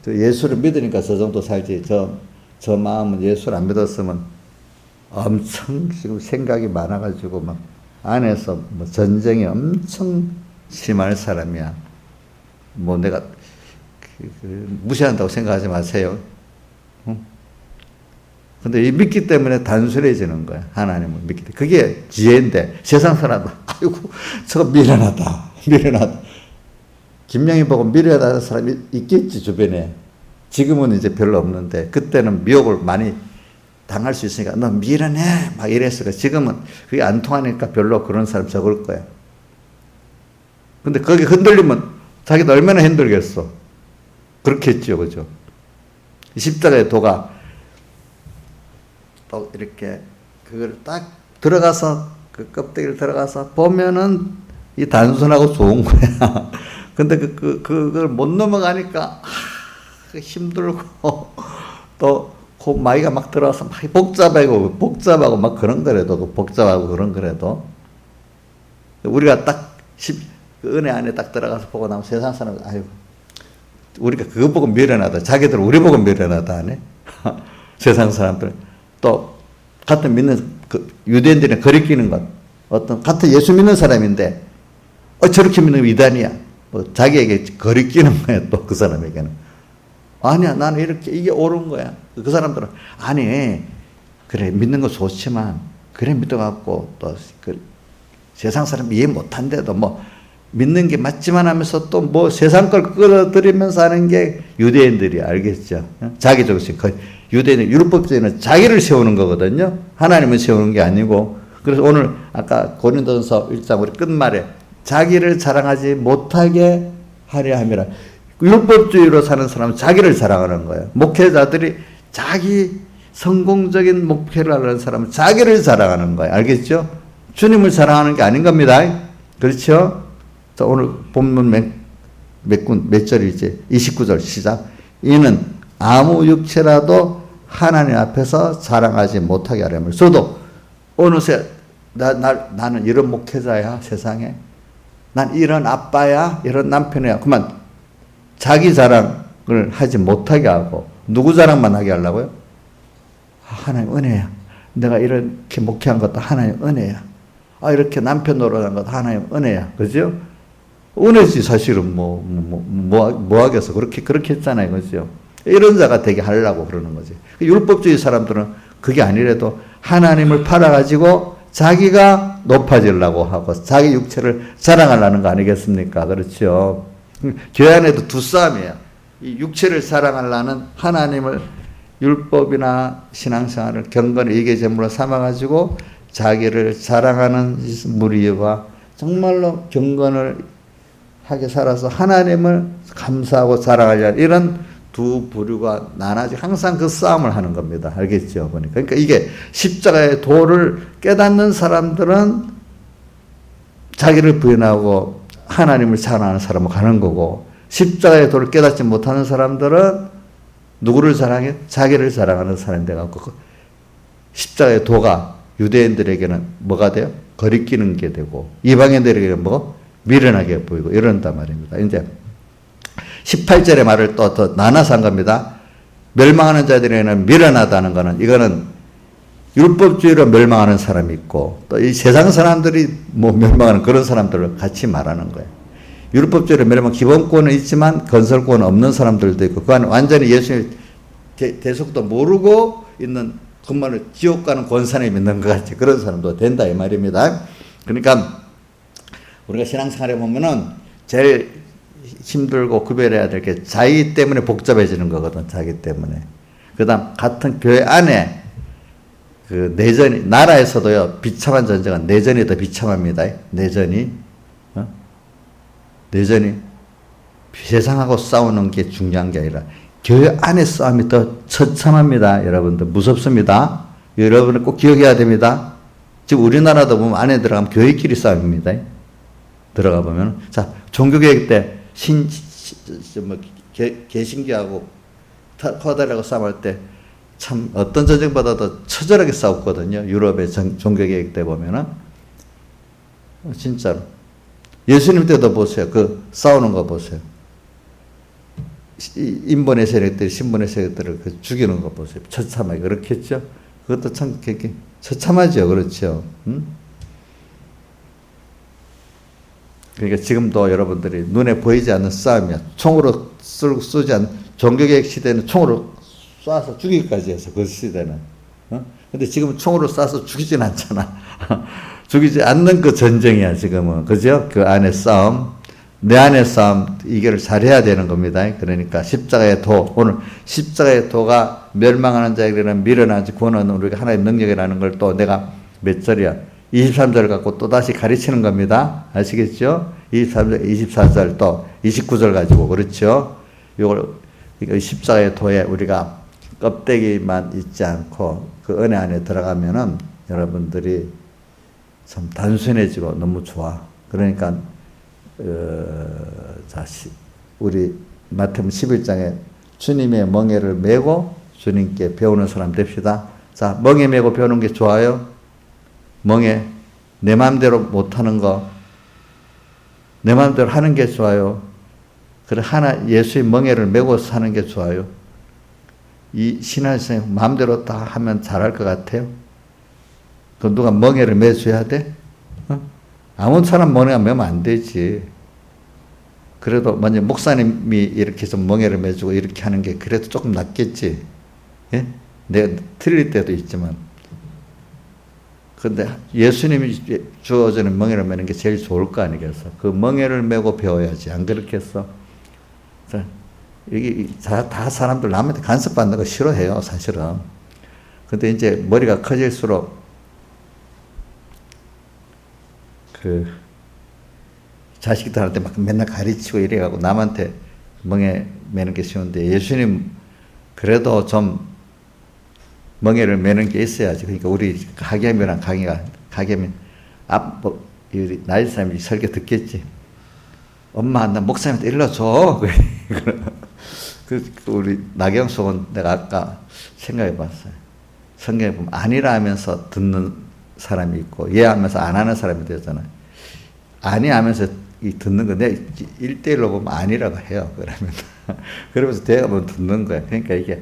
예수를 믿으니까 저 정도 살지. 저 마음은 예수를 안 믿었으면 엄청 지금 생각이 많아가지고 막 안에서 뭐 전쟁이 엄청 심할 사람이야. 뭐 내가 무시한다고 생각하지 마세요. 근데 이 믿기 때문에 단순해지는 거야. 하나님을 믿기 때문에. 그게 지혜인데 세상 사람은 아이고 저거 미련하다. 김영희 보고 미련하다는 사람이 있겠지 주변에. 지금은 이제 별로 없는데 그때는 미혹을 많이 당할 수 있으니까 너 미련해 막 이랬어요. 지금은 그게 안 통하니까 별로 그런 사람 적을 거야. 근데 거기 흔들리면 자기도 얼마나 힘들겠어. 그렇겠죠. 그죠? 십자가의 도가 또 이렇게 그걸 딱 들어가서 그 껍데기를 들어가서 보면은 이 단순하고 좋은 거야. 근데 그걸 못 넘어가니까 힘들고 또 그 마귀가 막 들어와서 막 복잡하고 막 그런 거래도 복잡하고 그런 거래도 우리가 딱 그 은혜 안에 딱 들어가서 보고 나면 세상 사람 아유 우리가 그거 보고 미련하다. 자기들 우리 보고 미련하다 하네. 세상 사람들 또 같은 믿는 그 유대인들이 거리끼는 것 어떤 같은 예수 믿는 사람인데 저렇게 믿는 이단이야. 뭐 자기에게 거리끼는 거야. 또 그 사람에게는 아니야 나는 이렇게 이게 옳은 거야. 그 사람들은 아니 그래 믿는 거 좋지만 그래 믿어갖고 또 그 세상 사람 이해 못한데도 뭐 믿는 게 맞지만 하면서 또 뭐 세상 걸 끌어들이면서 하는 게 유대인들이 알겠죠. 자기 중심 유대인은 율법주의는 자기를 세우는 거거든요. 하나님을 세우는 게 아니고. 그래서 오늘 아까 고린도전서 1장 우리 끝말에 자기를 자랑하지 못하게 하려 함이라. 율법주의로 사는 사람은 자기를 자랑하는 거예요. 목회자들이 자기 성공적인 목회를 하는 사람은 자기를 자랑하는 거예요. 알겠죠? 주님을 자랑하는 게 아닌 겁니다. 그렇죠? 자, 오늘 본문 몇 절이지? 29절 시작. 이는 아무 육체라도 하나님 앞에서 자랑하지 못하게 하려면 저도 어느새 나는 이런 목회자야 세상에 난 이런 아빠야 이런 남편이야 그만 자기 자랑을 하지 못하게 하고 누구 자랑만 하게 하려고요? 하나님 은혜야. 내가 이렇게 목회한 것도 하나님 은혜야. 이렇게 남편 노릇한 것도 하나님 은혜야. 그죠? 은혜지 사실은 뭐 하겠어. 그렇게 했잖아요. 그죠? 이런 자가 되게 하려고 그러는 거지. 율법주의 사람들은 그게 아니래도 하나님을 팔아가지고 자기가 높아지려고 하고 자기 육체를 자랑하려는 거 아니겠습니까? 그렇죠. 교회 안에도 두 싸움이에요. 이 육체를 자랑하려는 하나님을 율법이나 신앙생활을 경건을 이계제물로 삼아가지고 자기를 자랑하는 무리와 정말로 경건을 하게 살아서 하나님을 감사하고 자랑하려 이런 두 부류가 나눠지 항상 그 싸움을 하는 겁니다. 알겠죠? 보니까. 그러니까 이게 십자가의 도를 깨닫는 사람들은 자기를 부인하고 하나님을 자랑하는 사람으로 가는 거고, 십자가의 도를 깨닫지 못하는 사람들은 누구를 자랑해? 자기를 자랑하는 사람이 돼갖고, 십자가의 도가 유대인들에게는 뭐가 돼요? 거리끼는 게 되고, 이방인들에게는 뭐? 미련하게 보이고, 이런단 말입니다. 이제 18절의 말을 또 더 나눠서 한 겁니다. 멸망하는 자들에게는 미련하다는 거는, 이거는 율법주의로 멸망하는 사람이 있고, 또 이 세상 사람들이 뭐 멸망하는 그런 사람들을 같이 말하는 거예요. 율법주의로 멸망, 기본권은 있지만 건설권은 없는 사람들도 있고, 그 안에 완전히 예수의 대속도 모르고 있는, 그만을 지옥 가는 권사님이 있는 것 같이 그런 사람도 된다 이 말입니다. 그러니까 우리가 신앙생활에 보면은 제일 힘들고 구별해야 될 게 자기 때문에 복잡해지는 거거든. 자기 때문에. 그 다음 같은 교회 안에 그 내전이, 나라에서도요 비참한 전쟁은 내전이 더 비참합니다. 내전이 세상하고 싸우는 게 중요한 게 아니라 교회 안에 싸움이 더 처참합니다. 여러분들 무섭습니다. 여러분은 꼭 기억해야 됩니다. 지금 우리나라도 보면 안에 들어가면 교회끼리 싸움입니다. 들어가 보면, 자, 종교개혁 때 개신교하고 커다라고 싸움할 때 참 어떤 전쟁보다도 처절하게 싸웠거든요. 유럽의 종교개혁 때 보면은. 진짜로. 예수님 때도 보세요. 그 싸우는 거 보세요. 인본의 세력들이 신본의 세력들을 죽이는 거 보세요. 처참하게 그렇겠죠. 그것도 참 처참하죠. 그렇죠. 그러니까 지금도 여러분들이 눈에 보이지 않는 싸움이야. 총으로 쏘지 않는, 종교개혁 시대는 총으로 쏴서 죽이기까지 해서, 그 시대는. 근데 지금은 총으로 쏴서 죽이진 않잖아. 죽이지 않는 그 전쟁이야, 지금은. 그죠? 그 안에 싸움. 내 안에 싸움, 이거를 잘해야 되는 겁니다. 그러니까 십자가의 도, 오늘 십자가의 도가 멸망하는 자에게는 미련하지 구원은 우리가 하나의 능력이라는 걸 또 내가 몇 절이야? 23절 갖고 또 다시 가르치는 겁니다. 아시겠죠? 23절, 24절 또 29절 가지고, 그렇죠? 이거 십자가의 도에 우리가 껍데기만 있지 않고 그 은혜 안에 들어가면은 여러분들이 참 단순해지고 너무 좋아. 그러니까 자, 우리 마태복음 11장에 주님의 멍에를 메고 주님께 배우는 사람 됩시다. 자, 멍에 메고 배우는 게 좋아요. 멍에 내 마음대로 못하는 거, 내 마음대로 하는 게 좋아요. 그래, 예수의 멍에를 메고 사는 게 좋아요. 이 신앙생활 마음대로 다 하면 잘할 것 같아요. 그 누가 멍에를 매줘야 돼? 아무 사람 멍에 매면 안 되지. 그래도 먼저 목사님이 이렇게 좀 멍에를 매주고 이렇게 하는 게 그래도 조금 낫겠지. 예? 내가 틀릴 때도 있지만. 근데 예수님이 주어지는 멍에를 매는 게 제일 좋을 거 아니겠어. 그 멍에를 메고 배워야지. 안 그렇겠어? 이게 다 사람들 남한테 간섭받는 거 싫어해요, 사실은. 근데 이제 머리가 커질수록 그 자식들한테 막 맨날 가르치고 이래가고 남한테 멍에 매는 게 쉬운데, 예수님 그래도 좀 멍에를 매는 게 있어야지. 그러니까 우리 하겸이랑 가겸이 나이 사람이 설교 듣겠지. 엄마, 나 목사님한테 일러줘. 우리 나경수는 내가 아까 생각해 봤어요. 성경에 보면 아니라 하면서 듣는 사람이 있고 예 하면서 안 하는 사람이 되잖아요. 아니 하면서 듣는 거, 내 1대1로 보면 아니라고 해요. 그러면서 대가 보면 듣는 거야. 그러니까 이게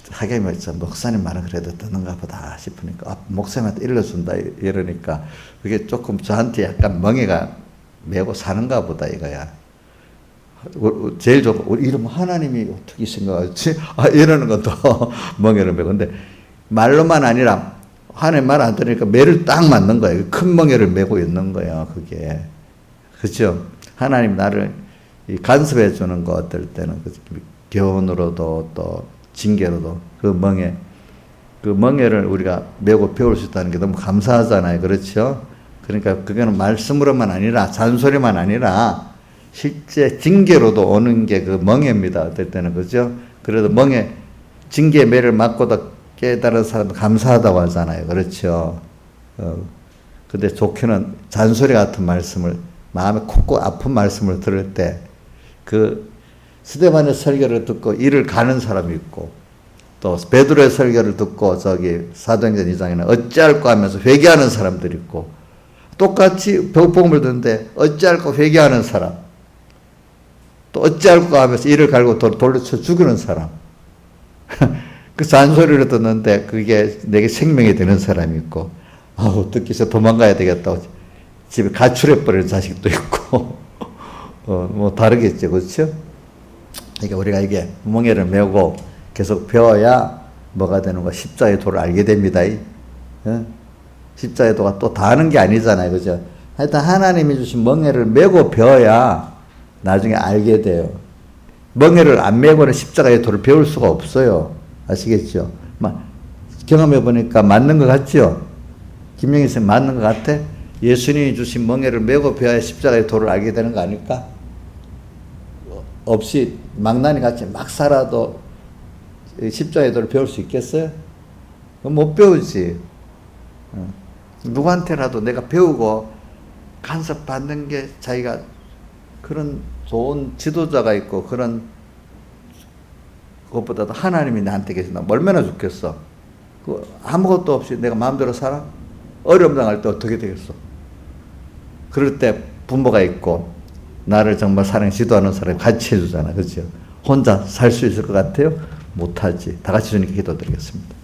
하겸이 목사님 말은 그래도 듣는가 보다 싶으니까 목사님한테 일러준다 이러니까 그게 조금 저한테 약간 멍에가 메고 사는가 보다 이거야. 제일 좋고, 이러면 하나님이 어떻게 생각하지? 이러는 것도 멍에를 메고. 근데 말로만 아니라 하나님 말 안 들으니까 매를 딱 맞는 거예요. 큰 멍에를 메고 있는 거예요, 그게. 그죠? 하나님 나를 간섭해 주는 거 어떨 때는 교훈으로도 또 징계로도 그 멍에를 우리가 메고 배울 수 있다는 게 너무 감사하잖아요. 그렇죠? 그러니까 그거는 말씀으로만 아니라 잔소리만 아니라 실제 징계로도 오는 게 그 멍해입니다. 어떨 때는 그죠? 그래도 멍해 징계의 매를 맞고도 깨달은 사람도 감사하다고 하잖아요. 그렇죠? 근데 좋게는 잔소리 같은 말씀을 마음에 콕콕 아픈 말씀을 들을 때 그 스데반의 설교를 듣고 이를 가는 사람이 있고 또 베드로의 설교를 듣고 저기 사도행전 2장에는 어찌할까 하면서 회개하는 사람들이 있고 똑같이 복음을 듣는데 어찌할까 회개하는 사람 또 어찌할까 하면서 이를 갈고 돌려쳐 죽이는 사람 그 잔소리를 듣는데 그게 내게 생명이 되는 사람이 있고 듣기 싫어 도망가야 되겠다고 집에 가출해버리는 자식도 있고 뭐 다르겠죠. 그렇죠? 그러니까 우리가 이게 멍에를 메고 계속 배워야 뭐가 되는 거 십자가의 도를 알게 됩니다. 십자가의 도가 또 다 아는 게 아니잖아요. 그죠? 하여튼 하나님이 주신 멍에를 메고 배워야 나중에 알게 돼요. 멍에를 안 메고는 십자가의 도를 배울 수가 없어요. 아시겠죠? 경험해 보니까 맞는 것 같죠? 김영희 선생님 맞는 것 같아? 예수님이 주신 멍에를 메고 배워야 십자가의 도를 알게 되는 거 아닐까? 없이 망나니 같이 막 살아도 십자가의 도를 배울 수 있겠어요? 못 배우지. 누구한테라도 내가 배우고 간섭받는 게 자기가 그런 좋은 지도자가 있고 그런 그것보다도 하나님이 나한테 계신다. 얼마나 좋겠어. 아무것도 없이 내가 마음대로 살아? 어려움 당할 때 어떻게 되겠어? 그럴 때 부모가 있고 나를 정말 사랑 지도하는 사람이 같이 해주잖아. 그렇죠? 혼자 살 수 있을 것 같아요? 못하지. 다 같이 주님께 기도드리겠습니다.